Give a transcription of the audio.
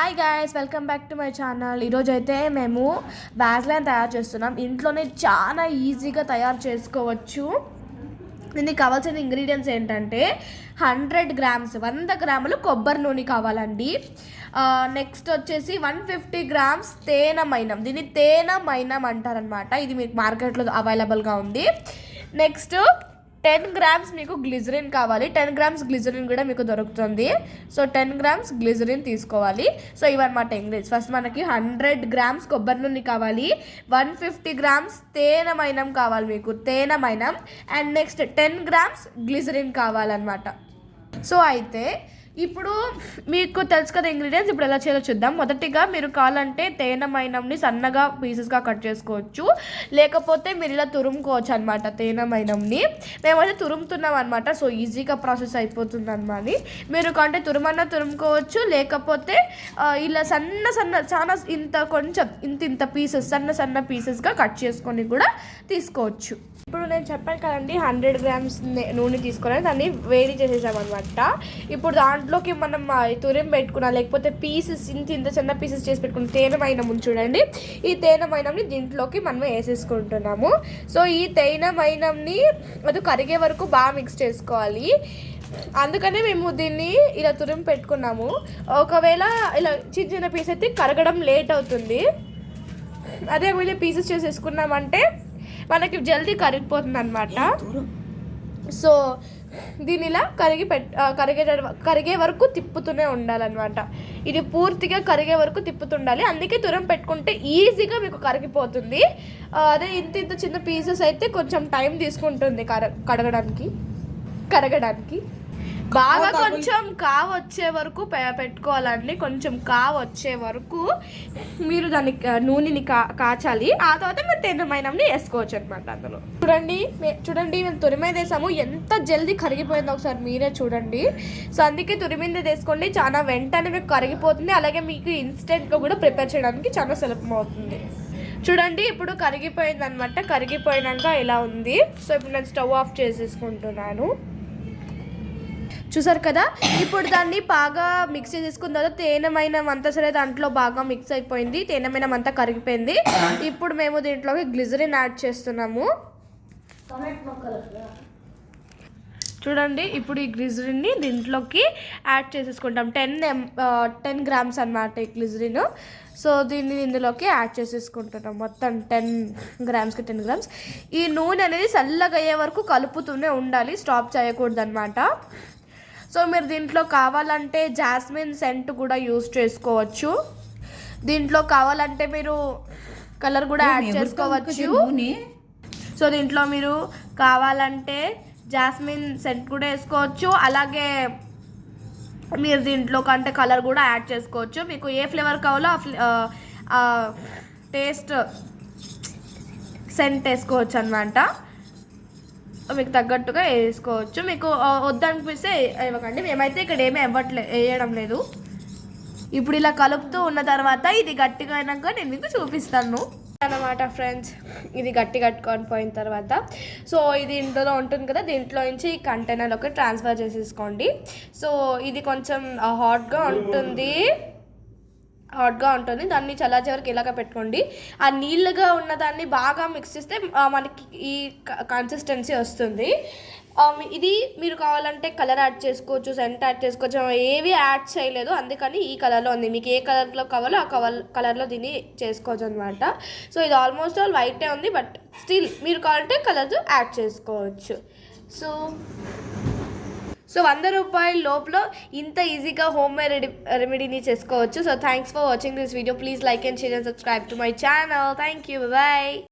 Hi guys, welcome back to my channel. ఈరోజు అయితే మేము వ్యాజ్లైన్ తయారు చేస్తున్నాం. ఇంట్లోనే చాలా ఈజీగా తయారు చేసుకోవచ్చు. దీనికి కావాల్సిన ఇంగ్రీడియంట్స్ ఏంటంటే 100 గ్రామ్స్ 100 గ్రాములు కొబ్బరి నూనె కావాలండి. నెక్స్ట్ వచ్చేసి 150 గ్రామ్స్ తేనె మైనం. దీన్ని తేనె మైనం అంటారనమాట. ఇది మీకు మార్కెట్లో అవైలబుల్గా ఉంది. నెక్స్ట్ 10 గ్రామ్స్ మీకు గ్లిజరిన్ కావాలి. 10 గ్రామ్స్ గ్లిజరిన్ కూడా మీకు దొరుకుతుంది. సో 10 గ్రామ్స్ గ్లిజరిన్ తీసుకోవాలి. సో ఇవన్నమాట ఇంగ్రీడియంట్స్. ఫస్ట్ మనకి 100 గ్రామ్స్ కొబ్బరి నూనె కావాలి, 150 గ్రామ్స్ తేనె మైనం కావాలి మీకు, తేనె మైనం. అండ్ నెక్స్ట్ 10 గ్రామ్స్ గ్లిజరిన్ కావాలన్నమాట. సో అయితే ఇప్పుడు మీకు తెలుసు కదా ఇంగ్రీడియంట్స్. ఇప్పుడు ఎలా చేయాలో చూద్దాం. మొదటిగా మీరు కావాలంటే తేనె మైనంని సన్నగా పీసెస్గా కట్ చేసుకోవచ్చు, లేకపోతే మీరు ఇలా తురుముకోవచ్చు అనమాట. తేనె మైనంని మేమైతే తురుముతున్నాం అనమాట. సో ఈజీగా ప్రాసెస్ అయిపోతుంది అనమాట. మీరు కావాలంటే తురుముకోవచ్చు, లేకపోతే ఇలా చాలా కొంచెం ఇంత పీసెస్ సన్న పీసెస్గా కట్ చేసుకొని కూడా తీసుకోవచ్చు. ఇప్పుడు నేను చెప్పాను కదండి, 100 గ్రామ్స్ నూనె తీసుకోవాలి, దాన్ని వేడి చేసేసామన్నమాట. ఇప్పుడు దాంట్లోకి మనం తురిమి పెట్టుకున్నా, లేకపోతే పీసెస్ ఇంత చిన్న పీసెస్ చేసి పెట్టుకున్న తేనె మైనం చూడండి. ఈ తేనె మైనంని దీంట్లోకి మనం వేసేసుకుంటున్నాము. సో ఈ తేనె మైనంని అది కరిగే వరకు బాగా మిక్స్ చేసుకోవాలి. అందుకనే మేము దీన్ని ఇలా తురిమి పెట్టుకున్నాము. ఒకవేళ ఇలా చిన్న పీస్ అయితే కరగడం లేట్ అవుతుంది. అదే వీళ్ళు పీసెస్ చేసేసుకున్నామంటే మనకి జల్దీ కరిగిపోతుంది అనమాట. సో దీని ఇలా కరిగే వరకు తిప్పుతూనే ఉండాలన్నమాట. ఇది పూర్తిగా కరిగే వరకు తిప్పుతుండాలి. అందుకే తురం పెట్టుకుంటే ఈజీగా మీకు కరిగిపోతుంది. అదే ఇంత చిన్న పీసెస్ అయితే కొంచెం టైం తీసుకుంటుంది కరగడానికి. బాగా కొంచెం కావచ్చే వరకు పెట్టుకోవాలండి. కొంచెం కావచ్చే వరకు మీరు దాన్ని నూనెని కాచాలి. ఆ తర్వాత మీరు తేనె మైనంని వేసుకోవచ్చు అనమాట. అందులో చూడండి మేము తురిమేది వేసాము. ఎంత జల్దీ కరిగిపోయిందో ఒకసారి మీరే చూడండి. సో అందుకే తురిమింది వేసుకోండి. చాలా వెంటనే మీకు కరిగిపోతుంది. అలాగే మీకు ఇన్స్టెంట్గా కూడా ప్రిపేర్ చేయడానికి చాలా సులభం అవుతుంది. చూడండి ఇప్పుడు కరిగిపోయింది అనమాట. కరిగిపోయినాక ఇలా ఉంది. సో ఇప్పుడు నేను స్టవ్ ఆఫ్ చేసేసుకుంటున్నాను. చూసారు కదా. ఇప్పుడు దాన్ని బాగా మిక్స్ చేసుకున్న తర్వాత తేనె మైనం అంతా సరే దాంట్లో బాగా మిక్స్ అయిపోయింది. తేనె మైనం అంతా కరిగిపోయింది. ఇప్పుడు మేము దీంట్లోకి గ్లిజరిన్ యాడ్ చేస్తున్నాము. చూడండి ఇప్పుడు ఈ గ్లిజరిన్ని దీంట్లోకి యాడ్ చేసేసుకుంటాం. 10 గ్రామ్స్ అనమాట ఈ గ్లిజరిన్. సో దీన్ని ఇందులోకి యాడ్ చేసేసుకుంటున్నాం. మొత్తం 10 గ్రామ్స్కి 10 గ్రామ్స్. ఈ నూనె అనేది చల్లగా అయ్యే వరకు కలుపుతూనే ఉండాలి, స్టాప్ చేయకూడదు అనమాట. సో మీరు దీంట్లో కావాలంటే జాస్మిన్ సెంట్ కూడా యూజ్ చేసుకోవచ్చు. దీంట్లో కావాలంటే మీరు కలర్ కూడా యాడ్ చేసుకోవచ్చు. సో దీంట్లో మీరు కావాలంటే జాస్మిన్ సెంట్ కూడా వేసుకోవచ్చు. అలాగే మీరు దీంట్లో కంటే కలర్ కూడా యాడ్ చేసుకోవచ్చు. మీకు ఏ ఫ్లేవర్ కావాలో ఆ టేస్ట్ సెంట్ వేసుకోవచ్చు అనమాట. మీకు తగ్గట్టుగా వేసుకోవచ్చు. మీకు వద్దనిపిస్తే ఇవ్వకండి. మేమైతే ఇక్కడ ఏమీ వేయడం లేదు. ఇప్పుడు ఇలా కలుపుతూ ఉన్న తర్వాత ఇది గట్టిగా అయినాక నేను మీకు చూపిస్తాను అన్నమాట ఫ్రెండ్స్. ఇది గట్టి కట్టుకొని పోయిన తర్వాత సో ఇది ఇంట్లో ఉంటుంది కదా, దీంట్లో నుంచి ఈ కంటైనర్లోకి ట్రాన్స్ఫర్ చేసేసుకోండి. సో ఇది కొంచెం హాట్గా ఉంటుంది. దాన్ని చల్లార్చే వరకు ఇలాగ పెట్టుకోండి. ఆ నీళ్ళగా ఉన్నదాన్ని బాగా మిక్స్ చేస్తే మనకి ఈ కన్సిస్టెన్సీ వస్తుంది. ఇది మీరు కావాలంటే కలర్ యాడ్ చేసుకోవచ్చు, సెంట్ యాడ్ చేసుకోవచ్చు. ఏవి యాడ్ చేయలేదు, అందుకని ఈ కలర్లో ఉంది. మీకు ఏ కలర్లో కావాలో ఆ కలర్లో దీన్ని చేసుకోవచ్చు అనమాట. సో ఇది ఆల్మోస్ట్ ఆల్ వైటే ఉంది, బట్ స్టిల్ మీరు కావాలంటే కలర్ యాడ్ చేసుకోవచ్చు. సో 100 రూపాయల లోపల ఇంత ఈజీగా హోమ్ మేడ్ రెమెడీని చేసుకోవచ్చు. So thanks for watching this video. Please like and share and subscribe to my channel. Thank you. Bye.